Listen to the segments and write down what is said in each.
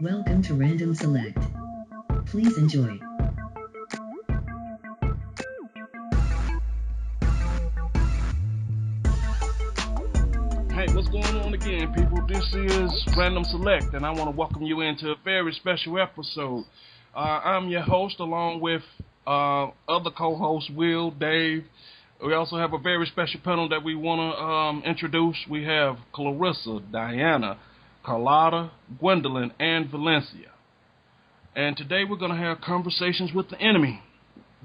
Welcome to Random Select. Please enjoy. Hey, what's going on again, people? This is Random Select, and I want to welcome you into a very special episode. I'm your host, along with other co-hosts, Will, Dave. We also have a very special panel that we want to introduce. We have Clarissa, Diana, Carlotta, Gwendolyn, and Valencia. And today we're going to have conversations with the enemy,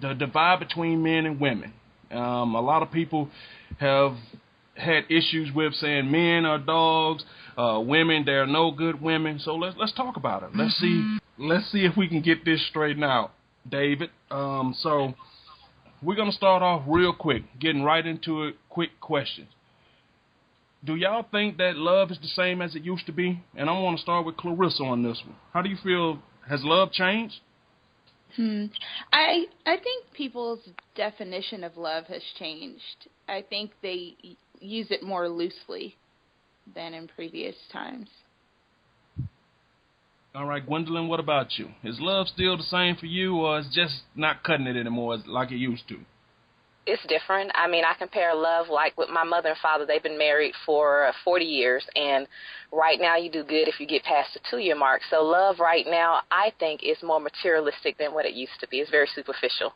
the divide between men and women. A lot of people have had issues with saying men are dogs, women they're no good women. So let's talk about it. Let's see if we can get this straightened out, David. So we're gonna start off real quick, getting right into it. Quick questions. Do y'all think that love is the same as it used to be? And I want to start with Clarissa on this one. How do you feel? Has love changed? Hmm. I think people's definition of love has changed. I think they use it more loosely than in previous times. All right, Gwendolyn, what about you? Is love still the same for you, or is just not cutting it anymore like it used to? It's different. I mean, I compare love like with my mother and father. They've been married for 40 years, and right now you do good if you get past the 2-year mark. So love right now, I think, is more materialistic than what it used to be. It's very superficial.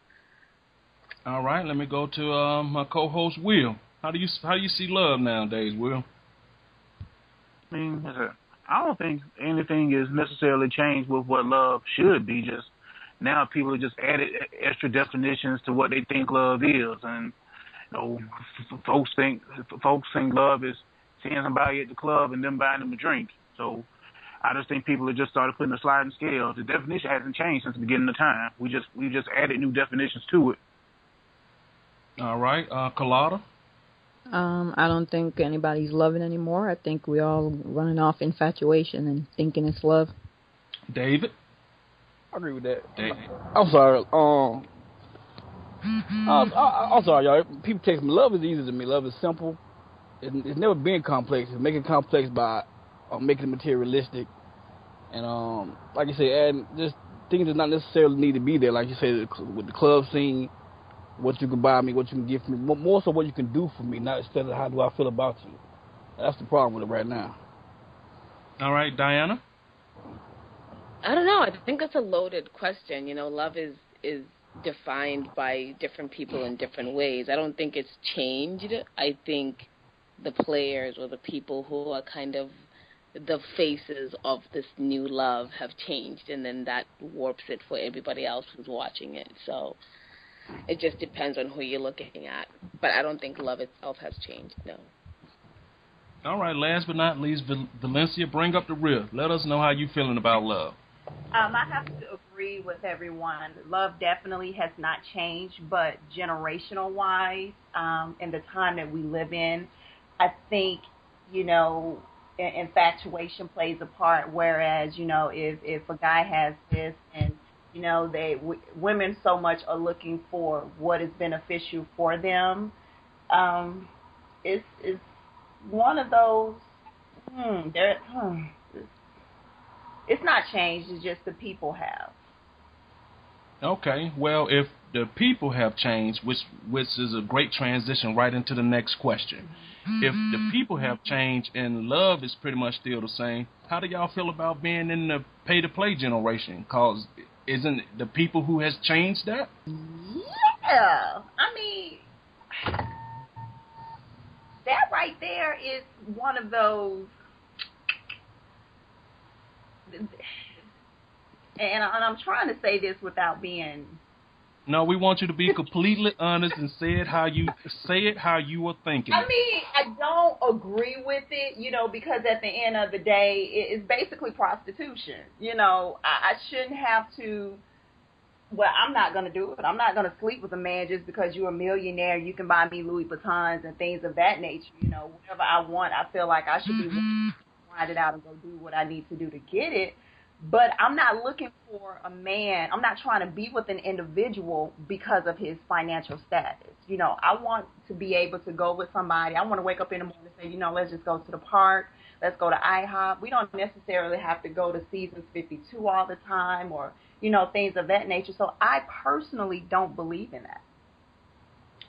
All right, let me go to my co-host Will. How do you see love nowadays, Will? I mean, I don't think anything is necessarily changed with what love should be. Just now, people have just added extra definitions to what they think love is, and folks think love is seeing somebody at the club and them buying them a drink. So I just think people have just started putting a sliding scale. The definition hasn't changed since the beginning of time. We just added new definitions to it. All right, Carlotta, I don't think anybody's loving anymore. I think we all running off infatuation and thinking it's love. David. I agree with that. David. I'm sorry. I'm sorry, y'all. People text me. Love is easy to me. Love is simple. It's never been complex. It's making it complex by making it materialistic. And like you say, adding just things that not necessarily need to be there. Like you say, with the club scene, what you can buy me, what you can give me. More so what you can do for me, not instead of how do I feel about you. That's the problem with it right now. All right, Diana. I don't know. I think that's a loaded question. Love is defined by different people in different ways. I don't think it's changed. I think the players or the people who are kind of the faces of this new love have changed, and then that warps it for everybody else who's watching it. So it just depends on who you're looking at. But I don't think love itself has changed, no. All right, last but not least, Valencia, bring up the rear. Let us know how you feeling about love. I have to agree with everyone. Love definitely has not changed, but generational wise, in the time that we live in, I think, infatuation plays a part. Whereas, if a guy has this and, women so much are looking for what is beneficial for them, it's one of those, there, it's not changed. It's just the people have. Okay, well, if the people have changed, which is a great transition right into the next question. If the people have changed and love is pretty much still the same, how do y'all feel about being in the pay-to-play generation? Cause isn't it the people who has changed that? Yeah, I mean, that right there is one of those, and I'm trying to say this without being. No, we want you to be completely honest and say it how you were thinking. I mean, I don't agree with it, because at the end of the day, it's basically prostitution. I shouldn't have to. Well, I'm not going to do it. I'm not going to sleep with a man just because you're a millionaire. You can buy me Louis Vuittons and things of that nature. Whatever I want, I feel like I should be grind it out and go do what I need to do to get it. But I'm not looking for a man. I'm not trying to be with an individual because of his financial status. I want to be able to go with somebody. I want to wake up in the morning and say, let's just go to the park. Let's go to IHOP. We don't necessarily have to go to Seasons 52 all the time or, things of that nature. So I personally don't believe in that.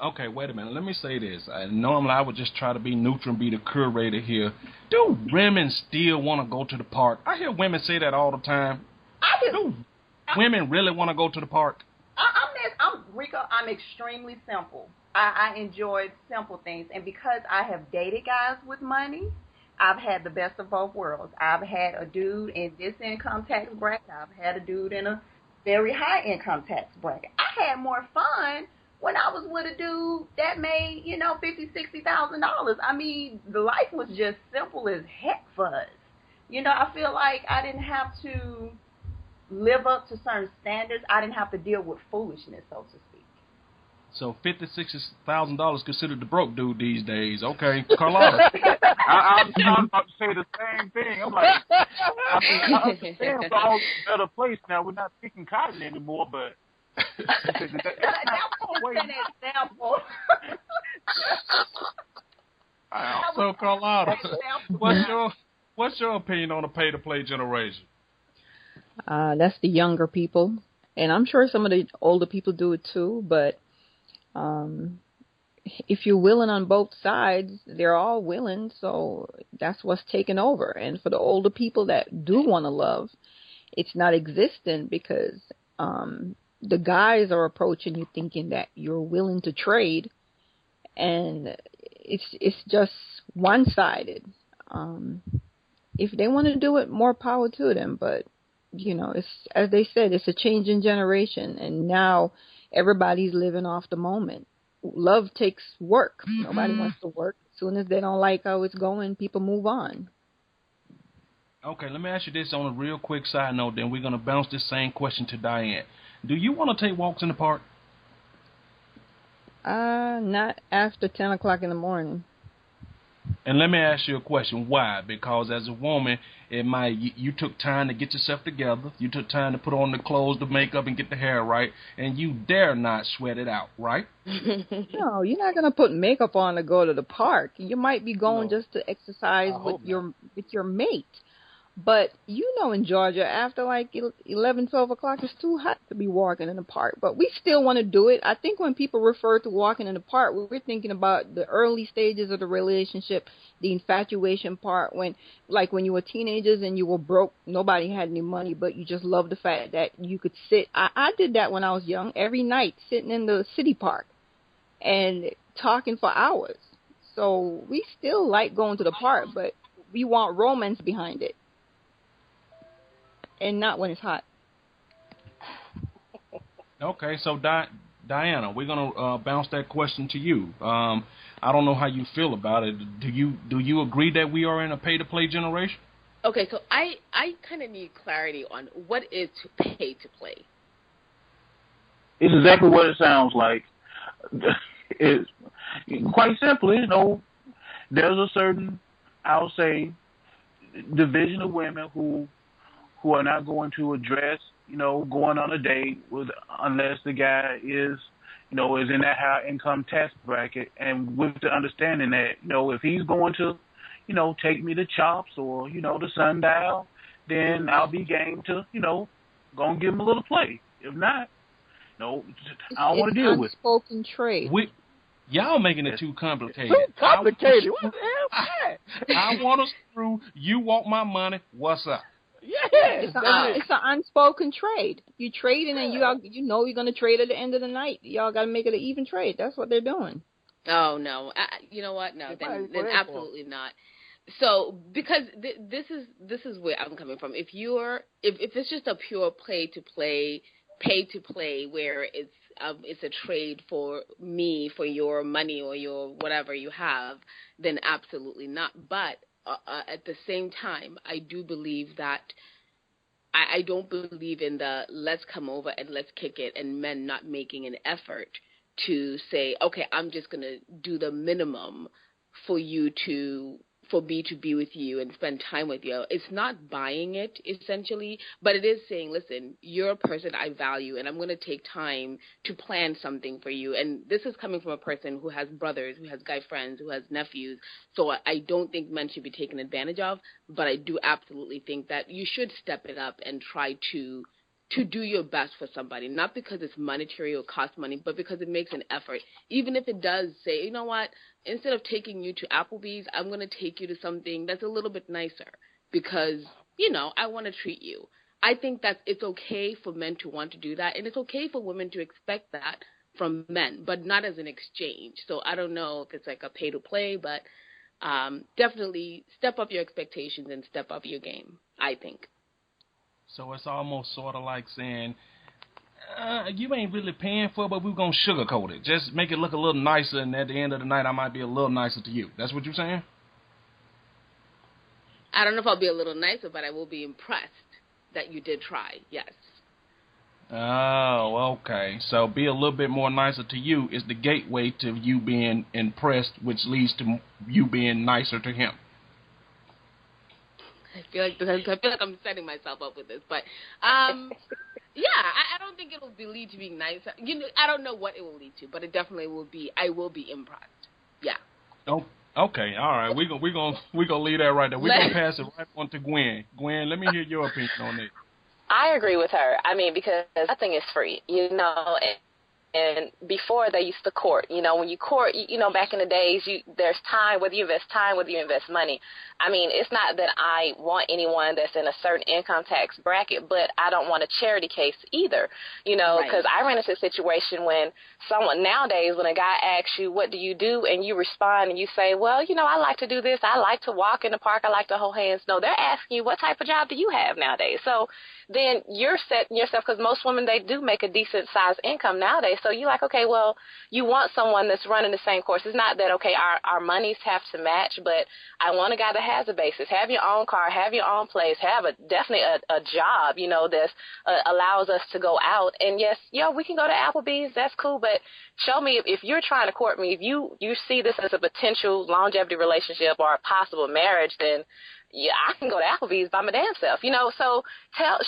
Okay, wait a minute. Let me say this. Normally, I would just try to be neutral and be the curator here. Do women still want to go to the park? I hear women say that all the time. Do women really want to go to the park? Rika, I'm extremely simple. I enjoy simple things. And because I have dated guys with money, I've had the best of both worlds. I've had a dude in this income tax bracket. I've had a dude in a very high income tax bracket. I had more fun when I was with a dude that made, $50,000, $60,000. I mean, the life was just simple as heck for us. I feel like I didn't have to live up to certain standards. I didn't have to deal with foolishness, so to speak. So $50,000-$60,000 considered the broke dude these days. Okay, Carlotta. I was about to say the same thing. I'm like, I understand it's all a better place now. We're not picking cotton anymore, but that was an example. So Carlotta, what's your opinion on the pay-to-play generation? That's the younger people, and I'm sure some of the older people do it too. But if you're willing on both sides, they're all willing, so that's what's taken over. And for the older people that do want to love, it's not existent because the guys are approaching you thinking that you're willing to trade, and it's just one-sided. If they want to do it, more power to them, but it's, as they said, it's a changing generation, and now everybody's living off the moment. Love takes work. Nobody wants to work. As soon as they don't like how it's going, people move on. Okay, let me ask you this on a real quick side note, then we're going to bounce this same question to Diane. Do you want to take walks in the park? Not after 10 o'clock in the morning. And let me ask you a question. Why? Because as a woman, you took time to get yourself together. You took time to put on the clothes, the makeup, and get the hair right. And you dare not sweat it out, right? No, you're not going to put makeup on to go to the park. You might be going just to exercise with your mate. But in Georgia, after like 11, 12 o'clock, it's too hot to be walking in the park. But we still want to do it. I think when people refer to walking in the park, we're thinking about the early stages of the relationship, the infatuation part, when you were teenagers and you were broke, nobody had any money, but you just loved the fact that you could sit. I did that when I was young, every night, sitting in the city park and talking for hours. So we still like going to the park, but we want romance behind it. And not when it's hot. Okay, so Diana, we're gonna bounce that question to you. I don't know how you feel about it. Do you agree that we are in a pay-to-play generation? Okay, so I kind of need clarity on what is to pay to play. It's exactly what it sounds like. It's quite simply, there's a certain, I'll say, division of women who are not going to address, going on a date unless the guy is in that high income tax bracket, and with the understanding that, if he's going to, take me to Chops or, the Sundial, then I'll be game to, go and give him a little play. If not, I don't want to deal with it. It's unspoken trade. Y'all making it too complicated. Too complicated. What the hell is that? I want to screw. You want my money. What's up? Yeah, it's an unspoken trade. You trading and you're going to trade at the end of the night. Y'all got to make it an even trade. That's what they're doing. Oh no, you know what? No, then absolutely not. So because this is where I'm coming from. If it's just a pure pay to play where it's a trade for me for your money or your whatever you have, then absolutely not. But at the same time, I do believe that I don't believe in the let's come over and let's kick it and men not making an effort to say, okay, I'm just going to do the minimum for you to for me to be with you and spend time with you. It's not buying it, essentially, but it is saying, listen, you're a person I value, and I'm going to take time to plan something for you. And this is coming from a person who has brothers, who has guy friends, who has nephews. So I don't think men should be taken advantage of, but I do absolutely think that you should step it up and try to do your best for somebody, not because it's monetary or cost money, but because it makes an effort. Even if it does say, you know what, instead of taking you to Applebee's, I'm going to take you to something that's a little bit nicer because, you know, I want to treat you. I think that it's okay for men to want to do that, and it's okay for women to expect that from men, but not as an exchange. So I don't know if it's like a pay-to-play, but definitely step up your expectations and step up your game, I think. So it's almost sort of like saying, you ain't really paying for it, but we're going to sugarcoat it. Just make it look a little nicer, and at the end of the night, I might be a little nicer to you. That's what you're saying? I don't know if I'll be a little nicer, but I will be impressed that you did try, yes. Oh, okay. So be a little bit more nicer to you is the gateway to you being impressed, which leads to you being nicer to him. I feel like I'm setting myself up with this, but yeah, I don't think it'll lead to being nice. You know, I don't know what it will lead to, but it definitely will be. I will be impressed. Yeah. Oh, okay, all right. We're gonna leave that right there. We're gonna pass it right on to Gwen. Gwen, let me hear your opinion on it. I agree with her. I mean, because nothing is free, you know. And before they used to court, you know, when you court, you know, back in the days, there's time, whether you invest time, whether you invest money. I mean, it's not that I want anyone that's in a certain income tax bracket, but I don't want a charity case either, you know, because I ran into a situation when nowadays, when a guy asks you, what do you do? And you respond and you say, well, you know, I like to do this. I like to walk in the park. I like to hold hands. No, they're asking you, what type of job do you have nowadays? So then you're setting yourself, because most women, they do make a decent sized income nowadays. So you're like, okay, well, you want someone that's running the same course. It's not that, okay, our monies have to match, but I want a guy that has a basis, have your own car, have your own place, have definitely a job, you know, that allows us to go out. And yes, we can go to Applebee's. That's cool. But show me, if you're trying to court me, if you see this as a potential longevity relationship or a possible marriage, then yeah, I can go to Applebee's by my damn self, you know. So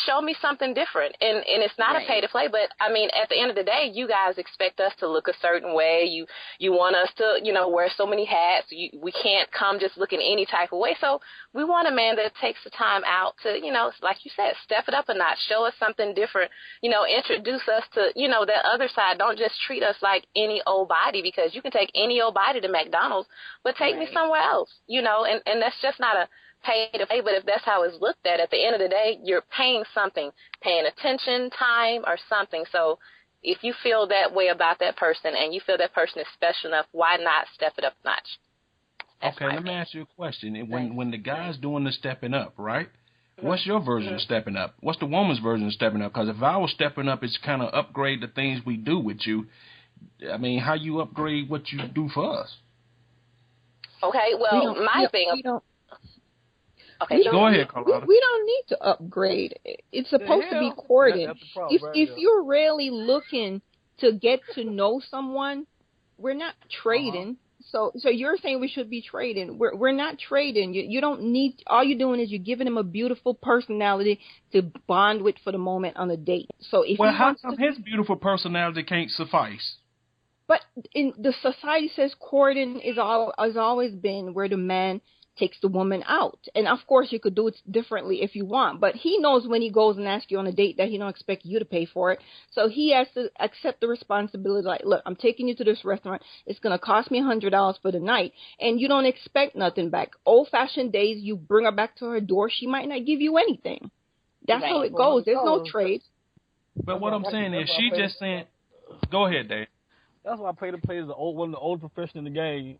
show me something different, and it's not a pay to play. But I mean, at the end of the day, you guys expect us to look a certain way. You want us to, you know, wear so many hats. We can't come just looking any type of way. So we want a man that takes the time out to, you know, like you said, step it up a notch, show us something different, you know, introduce us to, you know, that other side. Don't just treat us like any old body, because you can take any old body to McDonald's, but take me somewhere else, you know, and that's just not a pay to pay. But if that's how it's looked at the end of the day, you're paying something, paying attention, time, or something. So if you feel that way about that person and you feel that person is special enough, why not step it up a notch? That's okay, let me ask you a question. When the guy's doing the stepping up, right? What's your version of stepping up? What's the woman's version of stepping up? Because if I was stepping up, it's kind of upgrade the things we do with you. I mean, how you upgrade what you do for us? Okay, well, my thing. Okay, go ahead, Carlotta. We don't need to upgrade. It's supposed to be courting. If you're really looking to get to know someone, we're not trading. So you're saying we should be trading. We're not trading. You don't need. All you're doing is you're giving him a beautiful personality to bond with for the moment on a date. So if how come his beautiful personality can't suffice? But in the society says courting has always been where the man takes the woman out. And of course you could do it differently if you want, but he knows when he goes and asks you on a date that he don't expect you to pay for it. So he has to accept the responsibility, like, look, I'm taking you to this restaurant. It's going to cost me $100 for the night. And you don't expect nothing back. Old fashioned days, you bring her back to her door. She might not give you anything. That's how it goes. There's no trade. But what I'm saying is she just saying, go ahead, Dave. That's why pay to play is one of the oldest professions in the game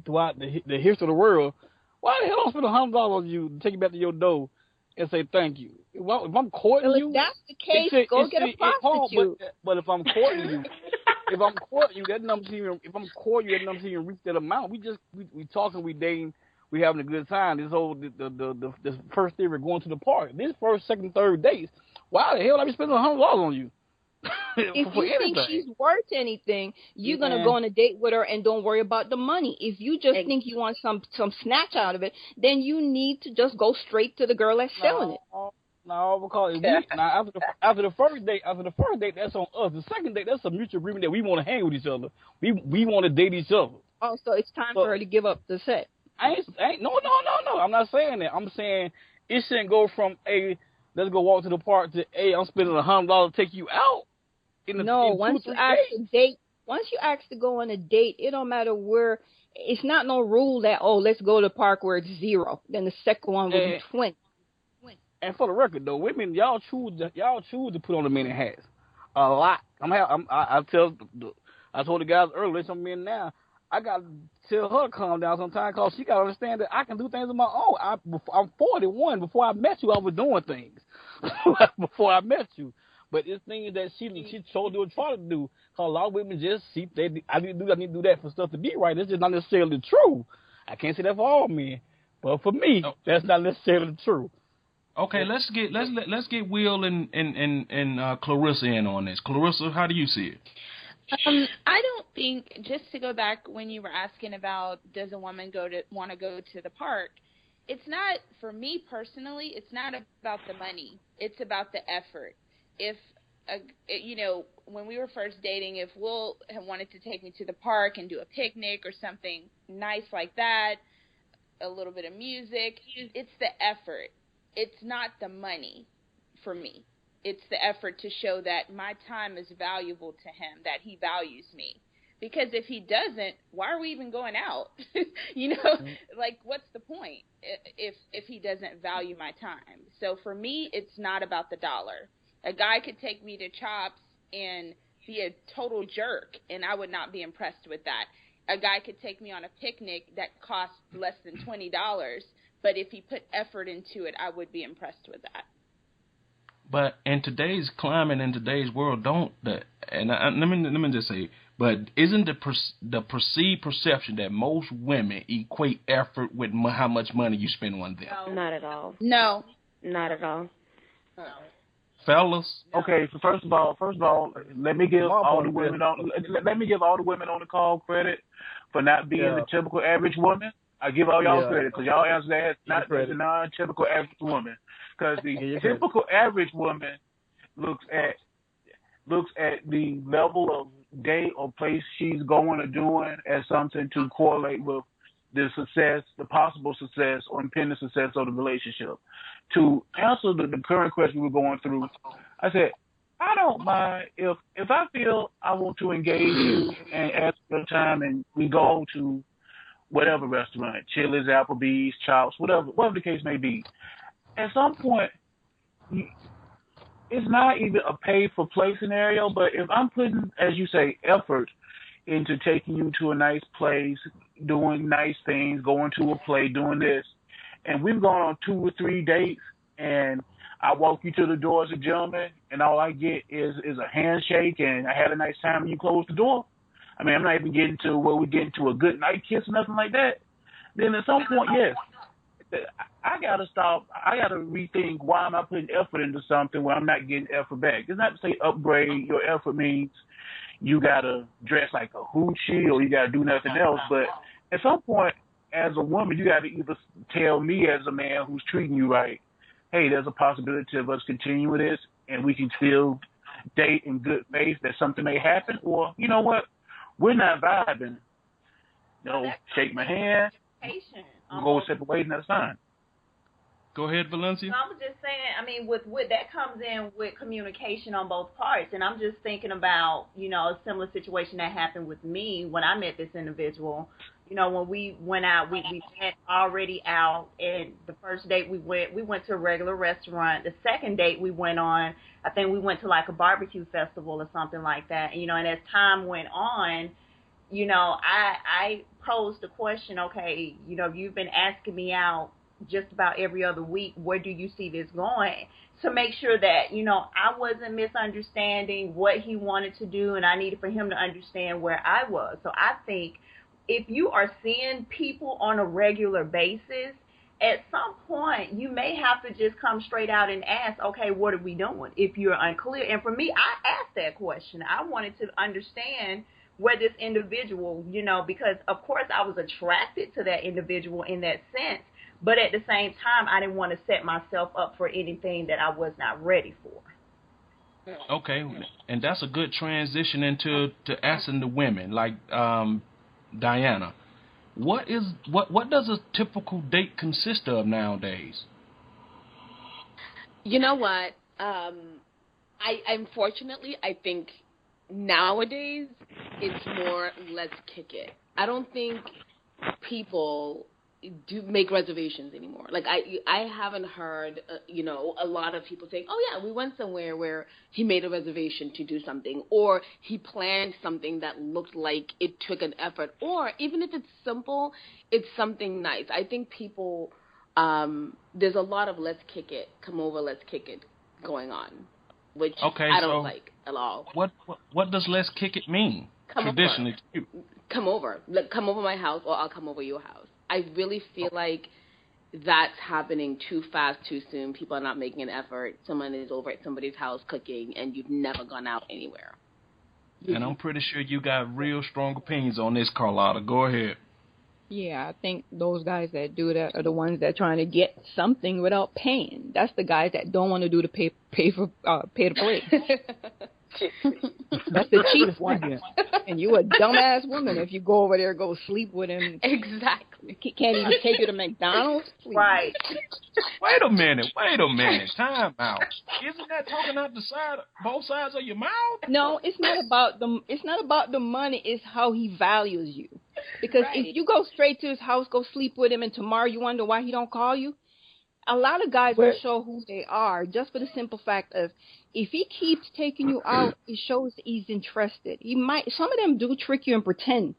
throughout the history of the world. Why the hell don't spend $100 on you to take you back to your door and say thank you? If I'm courting you, if that's the case, go get a prostitute. But if I'm courting you, that number's even. If I'm courting you, that number's even reach that amount. We talking, we dating, we having a good time. This whole the first day we're going to the park. This first, second, third dates. Why the hell I be spending $100 on you? If you think she's worth anything, you're gonna go on a date with her and don't worry about the money. If you just think you want some snatch out of it, then you need to just go straight to the girl that's selling it. No, because after the first date, that's on us. The second date, that's a mutual agreement that we want to hang with each other. We want to date each other. Oh, so it's time for her to give up the sex. No. I'm not saying that. I'm saying it shouldn't go from let's go walk to the park to I'm spending $100 to take you out. Once you ask to go on a date, it don't matter where. It's not no rule that let's go to the park where it's $0. Then the second one will be 20. And for the record, though, women, y'all choose to put on the men in hats a lot. I told the guys earlier, some men now, I got to tell her to calm down sometimes because she got to understand that I can do things on my own. I'm 41. Before I met you, I was doing things. Before I met you. But it's things that she told to try to do. Because a lot of women just see, I need to do that for stuff to be right. It's just not necessarily true. I can't say that for all men. But for me, that's not necessarily true. Okay, let's get Will and Clarissa in on this. Clarissa, how do you see it? I don't think, just to go back when you were asking about does a woman want to go to the park, it's not, for me personally, it's not about the money. It's about the effort. If, when we were first dating, if Will had wanted to take me to the park and do a picnic or something nice like that, a little bit of music, it's the effort. It's not the money for me. It's the effort to show that my time is valuable to him, that he values me. Because if he doesn't, why are we even going out? Like, what's the point if he doesn't value my time? So for me, it's not about the dollar. A guy could take me to Chops and be a total jerk, and I would not be impressed with that. A guy could take me on a picnic that costs less than $20, but if he put effort into it, I would be impressed with that. But in today's climate, in today's world, let me just say, but isn't the perceived perception that most women equate effort with how much money you spend on them? No. Not at all. No. Not at all. No. Fellas? Okay, so first of all, let me give all the women on the call credit for not being the typical average woman. I give all y'all credit because y'all answer that as not the non-typical average woman. Because the typical average woman looks at the level of day or place she's going or doing as something to correlate with the success, the possible success or impending success of the relationship. To answer the current question we're going through, I said, I don't mind if I feel I want to engage you and ask for your time and we go to whatever restaurant, Chili's, Applebee's, Chops, whatever the case may be. At some point, it's not even a pay-for-play scenario, but if I'm putting, as you say, effort into taking you to a nice place, doing nice things, going to a play, doing this, and we've gone on 2 or 3 dates, and I walk you to the door as a gentleman, and all I get is a handshake, and I had a nice time, and you close the door. I mean, I'm not even getting to where we get into a good night kiss or nothing like that. Then at some point, yes, I got to stop. I got to rethink why am I putting effort into something where I'm not getting effort back. It's not to say upgrade. Your effort means you got to dress like a hoochie or you got to do nothing else. But at some point, as a woman, you got to either tell me as a man who's treating you right, hey, there's a possibility of us continuing this and we can still date in good faith that something may happen, or you know what, we're not vibing. Shake my hand. We'll go separate ways and that's fine. Go ahead, Valencia. No, I was just saying, I mean, with that comes in with communication on both parts. And I'm just thinking about, a similar situation that happened with me when I met this individual. When we went out, we went already out. And the first date we went to a regular restaurant. The second date we went on, I think we went to like a barbecue festival or something like that. And as time went on, I posed the question, okay, you've been asking me out just about every other week. Where do you see this going? To make sure that, I wasn't misunderstanding what he wanted to do, and I needed for him to understand where I was. So I think if you are seeing people on a regular basis, at some point you may have to just come straight out and ask, okay, what are we doing if you're unclear? And for me, I asked that question. I wanted to understand where this individual, because of course I was attracted to that individual in that sense, but at the same time I didn't want to set myself up for anything that I was not ready for. Okay, and that's a good transition into asking the women, like Diana. What does a typical date consist of nowadays? You know what? I unfortunately I think nowadays it's more let's kick it. I don't think people do make reservations anymore. Like I haven't heard a lot of people saying, "Oh yeah, we went somewhere where he made a reservation to do something, or he planned something that looked like it took an effort, or even if it's simple, it's something nice." I think people there's a lot of let's kick it, come over, let's kick it going on, which I don't like at all. What does let's kick it mean traditionally to you? Come over. Come over my house, or I'll come over your house. I really feel like that's happening too fast, too soon. People are not making an effort. Someone is over at somebody's house cooking, and you've never gone out anywhere. And I'm pretty sure you got real strong opinions on this, Carlotta. Go ahead. Yeah, I think those guys that do that are the ones that are trying to get something without paying. That's the guys that don't want to do the pay to play. That's the cheap one. And you a dumbass woman if you go over there, go sleep with him. Exactly. Can't even take you to McDonald's. Please. Right. Wait a minute. Time out. Isn't that talking out the side, both sides of your mouth? No, it's not about the money. It's how he values you. Because if you go straight to his house, go sleep with him, and tomorrow you wonder why he don't call you. A lot of guys will show who they are just for the simple fact of if he keeps taking you out, it shows he's interested. Some of them do trick you and pretend,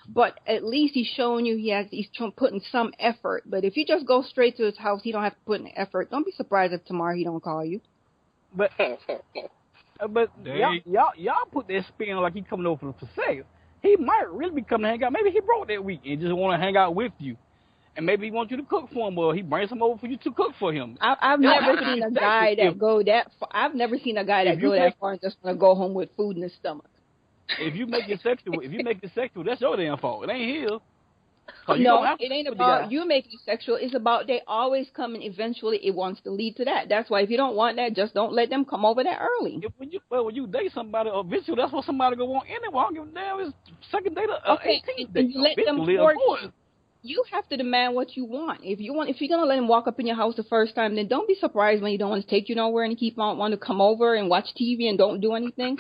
but at least he's showing you he's putting some effort. But if you just go straight to his house, he don't have to put in effort. Don't be surprised if tomorrow he don't call you. But y'all put that spin like he coming over for sex. He might really be coming to hang out. Maybe he broke that week and just want to hang out with you. And maybe he wants you to cook for him, or he brings him over for you to cook for him. I've never seen a guy that go that far. I've never seen a guy that go that far and just want to go home with food in his stomach. If you make it sexual, that's your damn fault. It ain't his. No, it ain't about you making it sexual. It's about they always come, and eventually it wants to lead to that. That's why if you don't want that, just don't let them come over that early. When you date somebody, eventually that's what somebody gonna want anyway. I don't give a damn. It's second date or 18th date. Let them force you. You have to demand what you want. If you're gonna let him walk up in your house the first time, then don't be surprised when he don't want to take you nowhere and he keep on wanting to come over and watch TV and don't do anything.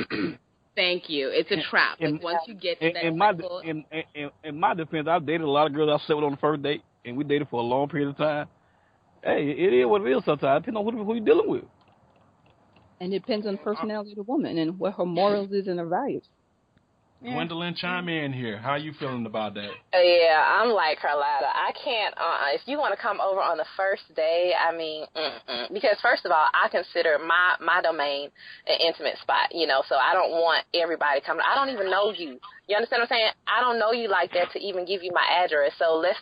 Thank you. It's a trap. Once you get to that in my defense, I've dated a lot of girls I slept with on the first date, and we dated for a long period of time. Hey, it is what it is sometimes. It depends on who you're dealing with. And it depends on the personality of the woman and what her morals is and her values. Yeah. Gwendolyn, chime in here. How you feeling about that? Yeah, I'm like Carlotta. I can't, if you want to come over on the first day, I mean, because first of all, I consider my domain an intimate spot, so I don't want everybody coming. I don't even know you. You understand what I'm saying? I don't know you like that to even give you my address. So let's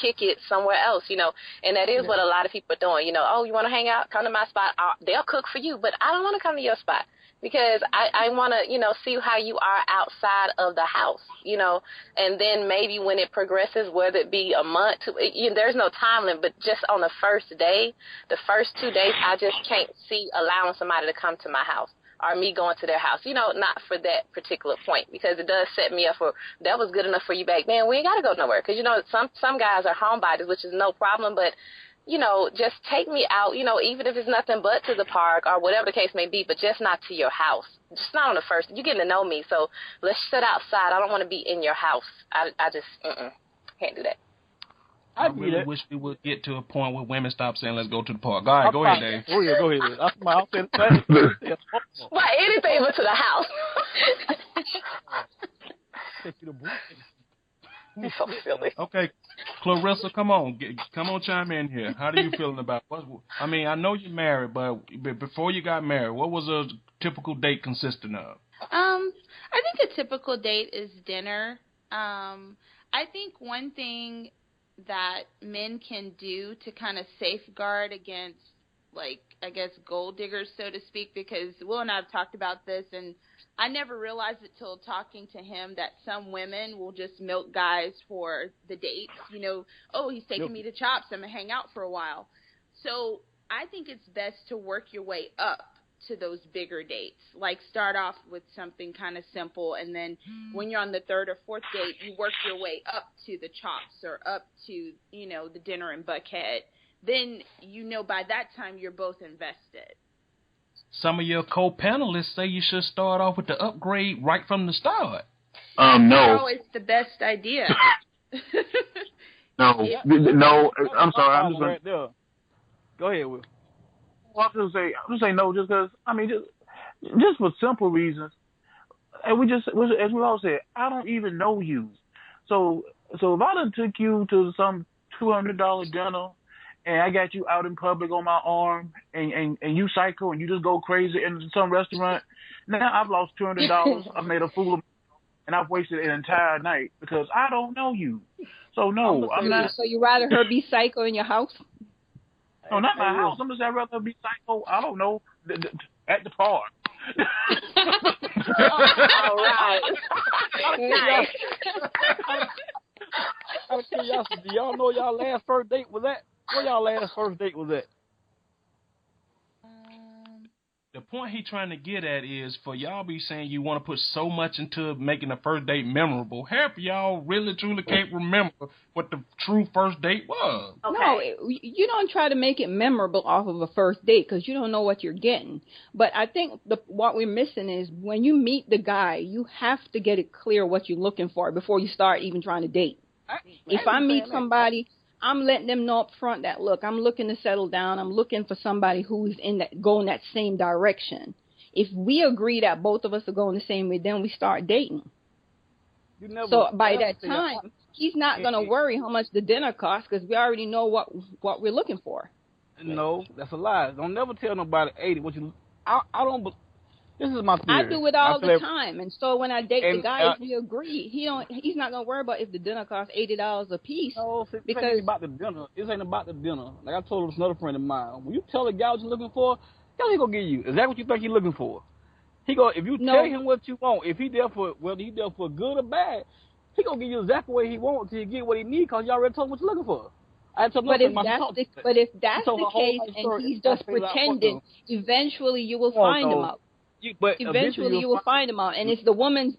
kick it somewhere else, and that is what a lot of people are doing. Oh, you want to hang out? Come to my spot. They'll cook for you, but I don't want to come to your spot. Because I want to, see how you are outside of the house, and then maybe when it progresses, whether it be a month, there's no time limit, but just on the first day, the first 2 days, I just can't see allowing somebody to come to my house or me going to their house, not for that particular point, because it does set me up for, that was good enough for you back then. We ain't got to go nowhere, because, some guys are homebodies, which is no problem, but just take me out, even if it's nothing but to the park or whatever the case may be, but just not to your house. Just not on the first. You're getting to know me, so let's sit outside. I don't want to be in your house. I just can't do that. I really wish we would get to a point where women stop saying, let's go to the park. All right, go ahead, Dave. Go ahead. I'll say the same. Why, anything but to the house. So silly. Okay, Clarissa, come on, chime in here. How are you feeling about? I mean, I know you're married, but before you got married, what was a typical date consisting of? I think a typical date is dinner. I think one thing that men can do to kind of safeguard against, like, I guess, gold diggers, so to speak, because Will and I have talked about this, and I never realized it till talking to him that some women will just milk guys for the dates. You know, oh, he's taking me to Chops, I'm going to hang out for a while. So I think it's best to work your way up to those bigger dates. Like, start off with something kind of simple, and then when you're on the third or fourth date, you work your way up to the Chops or up to, you know, the dinner in Buckhead. Then, you know, by that time, you're both invested. Some of your co-panelists say you should start off with the upgrade right from the start. That's No. not always the best idea. No, I'm sorry. I'm just right there. Go ahead, Will. Well, I'm just say no, just because just for simple reasons. And as we all said, I don't even know you. So if I done took you to some $200 dinner, and I got you out in public on my arm, and you psycho and you just go crazy in some restaurant, now I've lost $200. I've made a fool of myself, and I've wasted an entire night because I don't know you. So no, I'm not. So you rather her be psycho in your house? No, not my house. I'm just saying I'd rather be psycho, I don't know, at the park. All right. Nice. Out of curiosity, do y'all know y'all last first date was at? Where y'all last first date was at? The point he trying to get at is for y'all be saying you want to put so much into making the first date memorable. Half of y'all really truly can't remember what the true first date was. Okay. No, you don't try to make it memorable off of a first date because you don't know what you're getting. But I think what we're missing is when you meet the guy, you have to get it clear what you're looking for before you start even trying to date. If I meet somebody, I'm letting them know up front that, look, I'm looking to settle down. I'm looking for somebody who's going that same direction. If we agree that both of us are going the same way, then we start dating. So by that time, he's not going to worry how much the dinner costs because we already know what we're looking for. No, that's a lie. Don't never tell nobody 80 what you. I don't. This is my theory. I do it all the time, and so when I date the guy, if we agree, he's not gonna worry about if the dinner costs $80 a piece. No, because it ain't about the dinner. This ain't about the dinner. Like I told another friend of mine, when you tell a guy what you're looking for, guess he gonna give you exactly what you think he's looking for. If you tell him what you want, if he there for whether he there for good or bad, he gonna give you exactly what he wants till you get what he need because you already told him what you're looking for. But if that's the case and he's just pretending, eventually you will find him out. Eventually you will find them out, and it's the woman's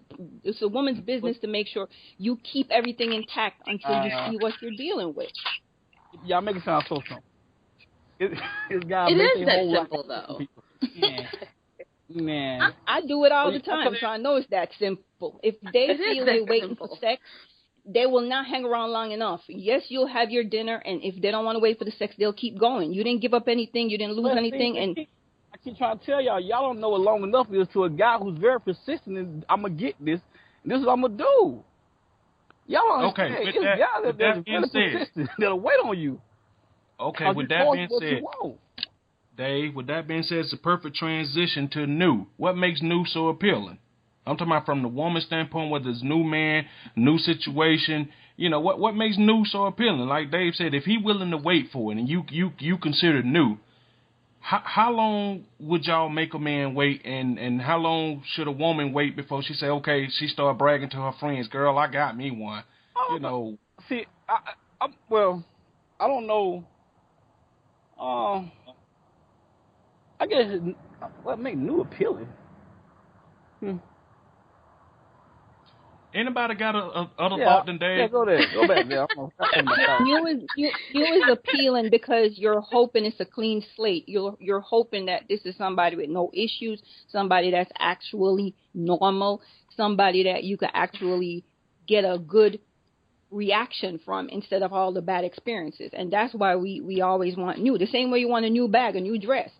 business to make sure you keep everything intact until you see what you're dealing with. Y'all make it sound so simple. It is that simple, though. Man. I do it all the time, so I know it's that simple. If they feel they're waiting for sex, they will not hang around long enough. Yes, you'll have your dinner, and if they don't want to wait for the sex, they'll keep going. You didn't give up anything. You didn't lose anything, and I keep trying to tell y'all don't know it long enough is to a guy who's very persistent and I'm going to get this. And this is what I'm going to do. Y'all don't understand. Okay, it's guys that really persistent that'll wait on you. Okay, with that being said, Dave, with that being said, it's a perfect transition to new. What makes new so appealing? I'm talking about from the woman's standpoint, whether it's new man, new situation. You know, what makes new so appealing? Like Dave said, if he willing to wait for it and you consider new, how long would y'all make a man wait, and how long should a woman wait before she say, okay, she start bragging to her friends, girl, I got me one, you know? See, I don't know. I guess what make new appealing? Anybody got a other thought than Dave? Yeah, go there. Go back there. You is appealing because you're hoping it's a clean slate. You're hoping that this is somebody with no issues, somebody that's actually normal, somebody that you could actually get a good reaction from instead of all the bad experiences. And that's why we always want new. The same way you want a new bag, a new dress.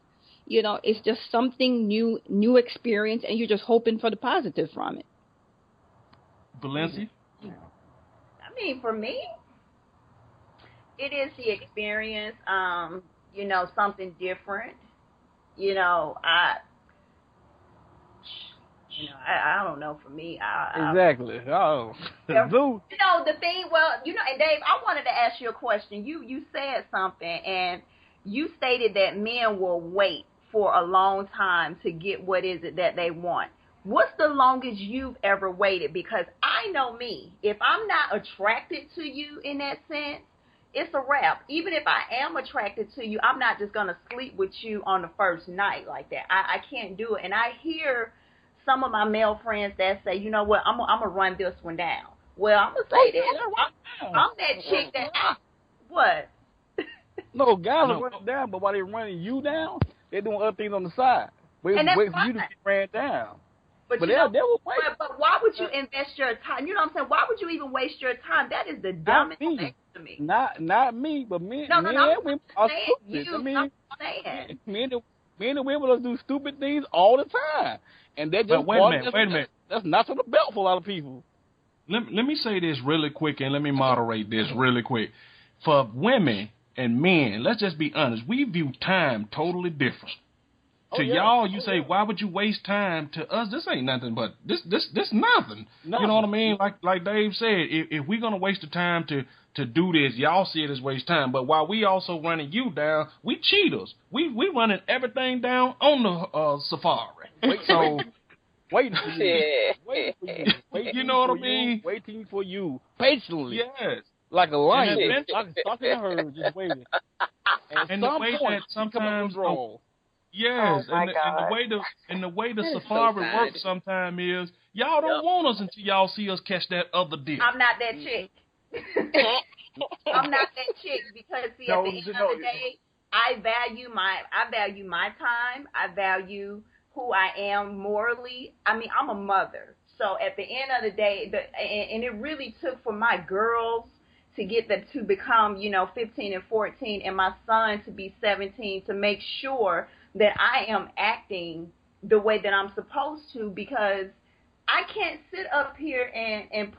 You know, it's just something new experience, and you're just hoping for the positive from it. Valencia? I mean, for me, it is the experience, something different. I don't know. For me, exactly. Oh, Zoo. The thing. Well, and Dave, I wanted to ask you a question. You said something, and you stated that men will wait for a long time to get what is it that they want. What's the longest you've ever waited? Because I know me. If I'm not attracted to you in that sense, it's a wrap. Even if I am attracted to you, I'm not just going to sleep with you on the first night like that. I can't do it. And I hear some of my male friends that say, you know what, I'm going to run this one down. Well, I'm going to say this. I'm that chick that, what? No, guys are running down, but while they're running you down, they're doing other things on the side. Wait for you to get ran down. But they will wait. But why would you invest your time? You know what I'm saying? Why would you even waste your time? That is the dumbest thing to me. Not me, but men. No, men and women are stupid. I'm saying. Men and women do stupid things all the time, and they're just wait a minute. That's not on the belt for a lot of people. Let me say this really quick, and let me moderate this really quick. For women and men, let's just be honest. We view time totally different. To y'all, you say, why would you waste time? To us, this ain't nothing but this nothing. You know what I mean? Like Dave said, if we're gonna waste the time to do this, y'all see it as waste time. But while we also running you down, we cheaters. We running everything down on the Safari. Waiting for you. You know what I mean? Waiting for you patiently. Yes. Like a lion, stuck in a herd, just waiting. And the way that sometimes. Yes, and the way the Safari works sometimes is y'all don't want us until y'all see us catch that other deer. I'm not that chick. I'm not that chick because at the end of the day, I value my time. I value who I am morally. I mean, I'm a mother, so at the end of the day, and it really took for my girls to get them to become 15 and 14, and my son to be 17 to make sure that I am acting the way that I'm supposed to, because I can't sit up here and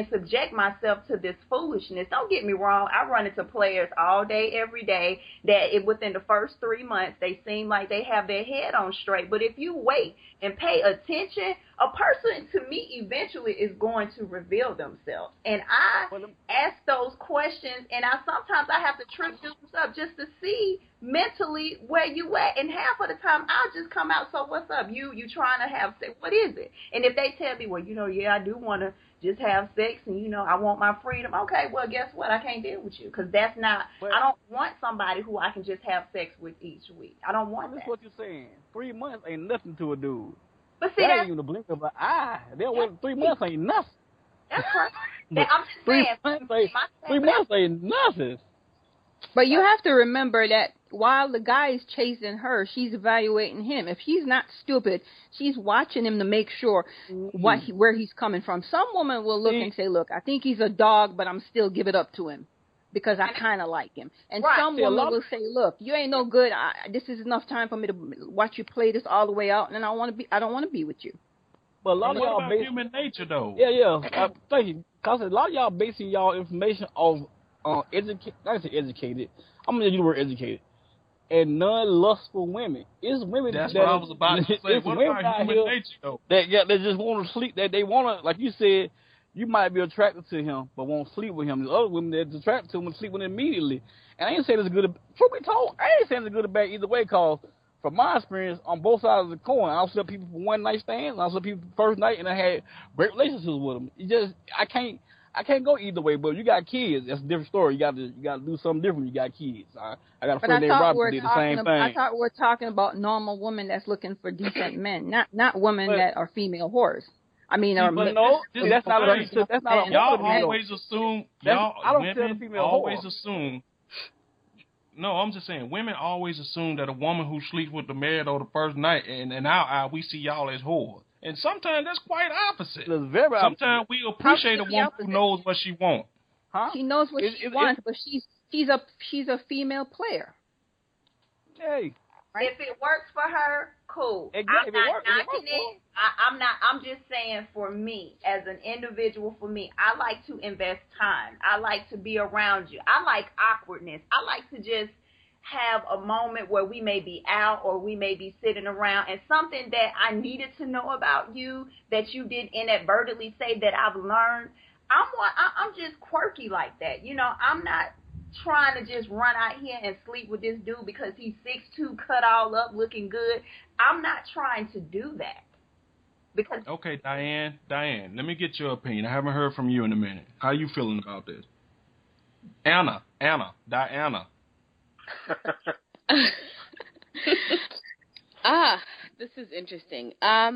subject myself to this foolishness. Don't get me wrong. I run into players all day, every day that within the first 3 months, they seem like they have their head on straight. But if you wait and pay attention, a person to me eventually is going to reveal themselves. And I ask those questions, and sometimes I have to trip dudes up just to see mentally where you at. And half of the time I'll just come out, so what's up? You trying to have sex? What is it? And if they tell me, well, I do want to just have sex and, I want my freedom. Okay, well, guess what? I can't deal with you because that's not, I don't want somebody who I can just have sex with each week. I don't want that. That's what you're saying. 3 months ain't nothing to a dude. But see, that ain't even the blink of an eye. They'll wait 3 months ain't nothing. That's right. I'm just saying. 3 months ain't nothing. But you have to remember that while the guy is chasing her, she's evaluating him. If she's not stupid, she's watching him to make sure where he's coming from. Some woman will look and say, look, I think he's a dog, but I'm still give it up to him because I kind of like him. And some woman will say, look, you ain't no good. This is enough time for me to watch you play this all the way out, and I don't want to be with you. But a lot of y'all basing human nature, though. Yeah. Thank you. Because a lot of y'all basing y'all information off educated. I say educated. I'm gonna use the word educated. And non-lustful women. It's women. That's what I was about to say. What about human nature, though? They just want to sleep. That they want to, like you said, you might be attracted to him, but won't sleep with him. There's other women that's attracted to him and sleep with him immediately. And I ain't saying it's good. Truth be told, I ain't saying it's good or bad either way. Cause from my experience, on both sides of the coin, I've slept people for one night stands. I've slept people for first night, and I had great relationships with them. I can't go either way, but you got kids. That's a different story. You got to do something different. You got kids. I got a friend named Robert did the same thing. I thought we're talking about normal women that's looking for decent men, not women that are female whores. I mean, that's not y'all always assume. I don't tell the female always whore. Assume. No, I'm just saying, women always assume that a woman who sleeps with the man on the first night, and in our eye, we see y'all as whores. And sometimes that's quite opposite. Sometimes we appreciate a woman who knows what she wants. Huh? She knows what she wants, but she's a female player. Hey. Right? If it works for her, cool. Exactly. I'm not knocking it. I'm just saying, for me, as an individual, for me, I like to invest time. I like to be around you. I like awkwardness. I like to just have a moment where we may be out or we may be sitting around, and something that I needed to know about you that you did inadvertently say that I've learned. I'm just quirky like that. You know, I'm not trying to just run out here and sleep with this dude because he's 6'2", cut all up, looking good. I'm not trying to do that. Because okay, Diane, let me get your opinion. I haven't heard from you in a minute. How you feeling about this? Diana. This is interesting. I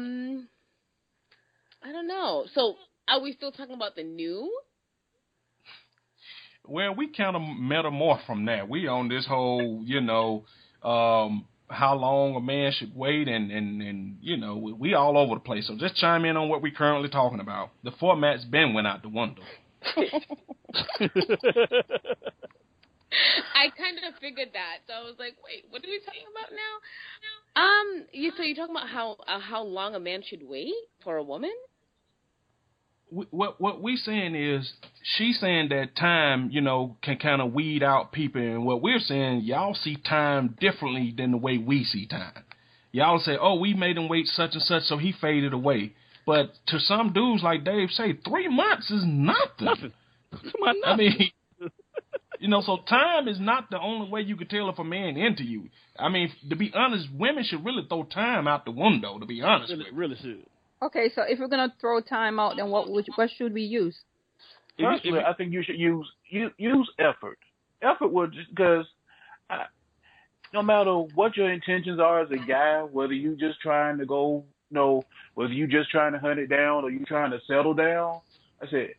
don't know. So, are we still talking about the new? Well, we kind of metamorph from that. We on this whole, how long a man should wait, and we all over the place. So just chime in on what we're currently talking about. The format's been went out the window. I kind of figured that, so I was like, wait, what are we talking about now? So you're talking about how long a man should wait for a woman? What we saying is, she's saying that time, can kind of weed out people, and what we're saying, y'all see time differently than the way we see time. Y'all say, oh, we made him wait such and such, so he faded away. But to some dudes, like Dave say, 3 months is nothing. I mean, so time is not the only way you can tell if a man into you. I mean, to be honest, women should really throw time out the window, to be honest with you. Really should. Okay, so if we're going to throw time out, then what should we use? Personally, I think you should use effort. Effort would, because no matter what your intentions are as a guy, whether you just trying to go, whether you just trying to hunt it down or you trying to settle down, I said,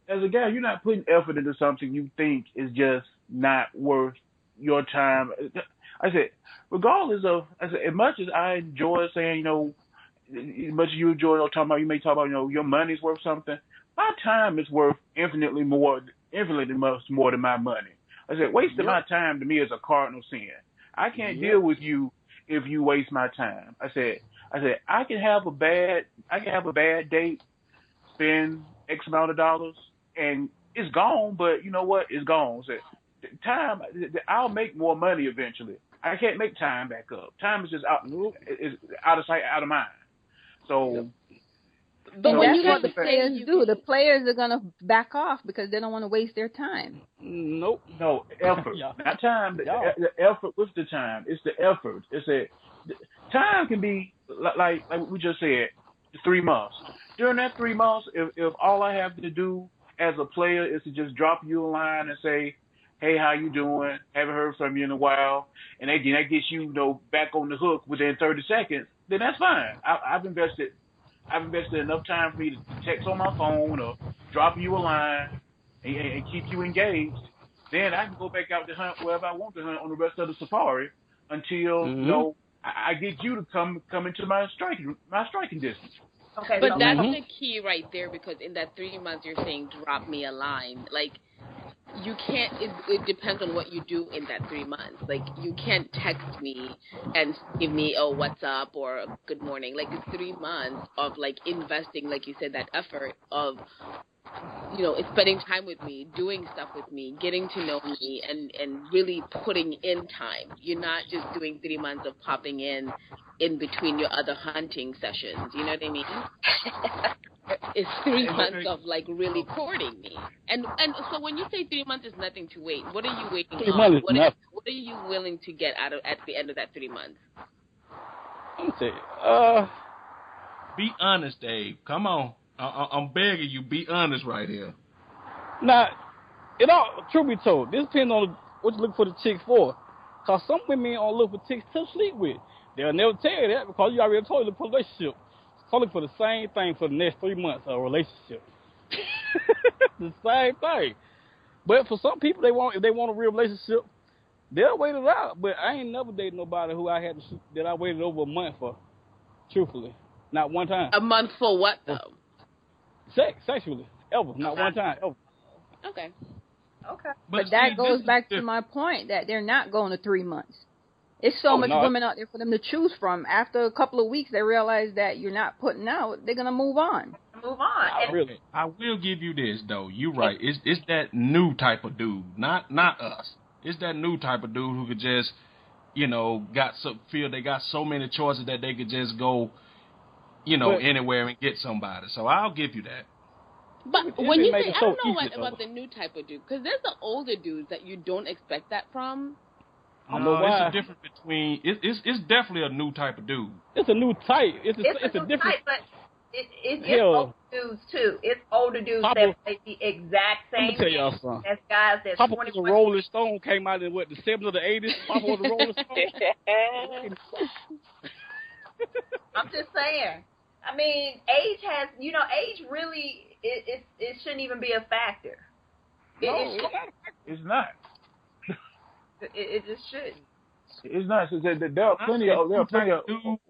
as a guy, you're not putting effort into something you think is just not worth your time. I said, regardless of, as much as I enjoy saying, as much as you enjoy talking about, you may talk about, your money's worth something. My time is worth infinitely much more than my money. I said, wasting my time to me is a cardinal sin. I can't deal with you if you waste my time. I said, I can have a bad date, spend X amount of dollars, and it's gone. But you know what? It's gone. So, time, I'll make more money eventually. I can't make time back up. Time is just out of sight, out of mind. So, but that's what the players do. The players are gonna back off because they don't want to waste their time. Nope. No effort, not time. The effort with the time. It's the effort. Time can be like we just said, 3 months. During that 3 months, if all I have to do as a player is to just drop you a line and say, hey, how you doing? Haven't heard from you in a while, and that gets you, back on the hook within 30 seconds, then that's fine. I've invested enough time for me to text on my phone or drop you a line and keep you engaged. Then I can go back out to hunt wherever I want to hunt on the rest of the safari until I get you to come into my striking distance. Okay, but that's the key right there, because in that 3 months you're saying drop me a line. Like, you can't, it depends on what you do in that 3 months. Like, you can't text me and give me, oh, what's up, or good morning. Like, it's 3 months of, like, investing, like you said, that effort of, it's spending time with me, doing stuff with me, getting to know me, and really putting in time. You're not just doing 3 months of popping in between your other hunting sessions. You know what I mean? It's 3 months of, like, really courting me. And so when you say 3 months is nothing to wait, what are you waiting on? What are you willing to get out of at the end of that 3 months? Let me say, be honest, Dave. Come on. I'm begging you, be honest right here. Now, truth be told, this depends on what you look for the chicks for. Because some women don't look for chicks to sleep with. They'll never tell you that because you already told you the relationship. So look for the same thing for the next 3 months of a relationship. The same thing. But for some people, if they want a real relationship, they'll wait it out. But I ain't never dated nobody who that I waited over a month for. Truthfully, not one time. A month for what though? Sexually, ever, not one time, ever. Okay. But that goes back to my point that they're not going to 3 months. It's so much women out there for them to choose from. After a couple of weeks, they realize that you're not putting out. They're gonna move on. Really, I will give you this though. You're right. It's that new type of dude, not us. It's that new type of dude who could just, feel they got so many choices that they could just go, anywhere and get somebody. So I'll give you that. But when you say, I don't know what about the new type of dude, because there's the older dudes that you don't expect that from. No, it's a difference between. It's definitely a new type of dude. It's a new type. It's a different type, but it's older dudes too. It's older dudes that play the exact same. Let me tell y'all something. As guys that Papa was a Rolling Stone, came out in the 70s or the 80s. Papa was a Rolling Stone. I'm just saying. I mean, age has, age really, it shouldn't even be a factor. It's not. It just shouldn't. It's not. So there are plenty of.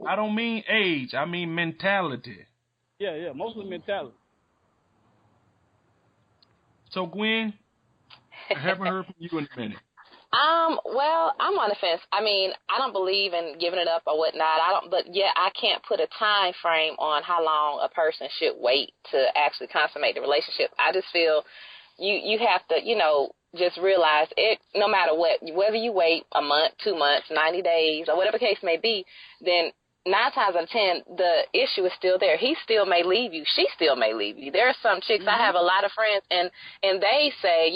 I don't mean age. I mean mentality. Yeah, mostly mentality. So Gwen, I haven't heard from you in a minute. Well, I'm on the fence. I mean, I don't believe in giving it up or whatnot. But I can't put a time frame on how long a person should wait to actually consummate the relationship. I just feel you have to, just realize it, no matter what, whether you wait a month, 2 months, 90 days, or whatever the case may be, then 9 times out of 10, the issue is still there. He still may leave you. She still may leave you. There are some chicks, I have a lot of friends, and they say,